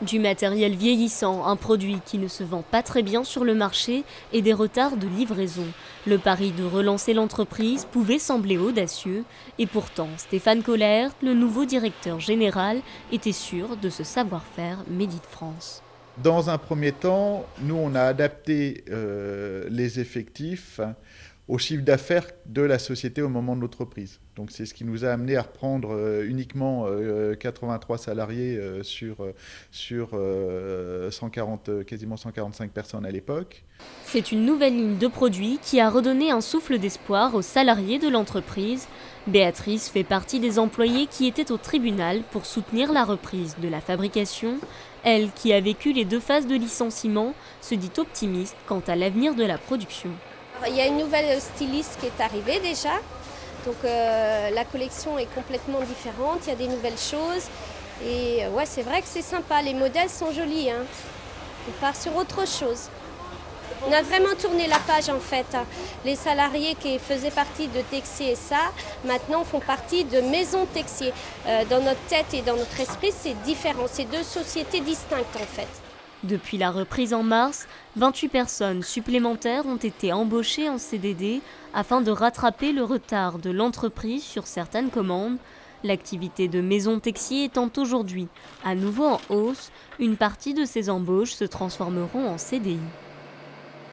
Du matériel vieillissant, un produit qui ne se vend pas très bien sur le marché et des retards de livraison. Le pari de relancer l'entreprise pouvait sembler audacieux et pourtant Stéphane Kollert, le nouveau directeur général, était sûr de ce savoir-faire Made in France. Dans un premier temps, nous, on a adapté les effectifs au chiffre d'affaires de la société au moment de notre prise. Donc c'est ce qui nous a amené à reprendre uniquement 83 salariés sur 140, quasiment 145 personnes à l'époque. C'est une nouvelle ligne de produits qui a redonné un souffle d'espoir aux salariés de l'entreprise. Béatrice fait partie des employés qui étaient au tribunal pour soutenir la reprise de la fabrication. Elle, qui a vécu les 2 phases de licenciement, se dit optimiste quant à l'avenir de la production. Il y a une nouvelle styliste qui est arrivée déjà, donc la collection est complètement différente, il y a des nouvelles choses et ouais, c'est vrai que c'est sympa, les modèles sont jolis, hein. On part sur autre chose. On a vraiment tourné la page en fait. Les salariés qui faisaient partie de Texier et ça, maintenant font partie de Maison Texier. Dans notre tête et dans notre esprit, c'est différent, c'est 2 sociétés distinctes en fait. Depuis la reprise en mars, 28 personnes supplémentaires ont été embauchées en CDD afin de rattraper le retard de l'entreprise sur certaines commandes. L'activité de Maison Texier étant aujourd'hui à nouveau en hausse, une partie de ces embauches se transformeront en CDI.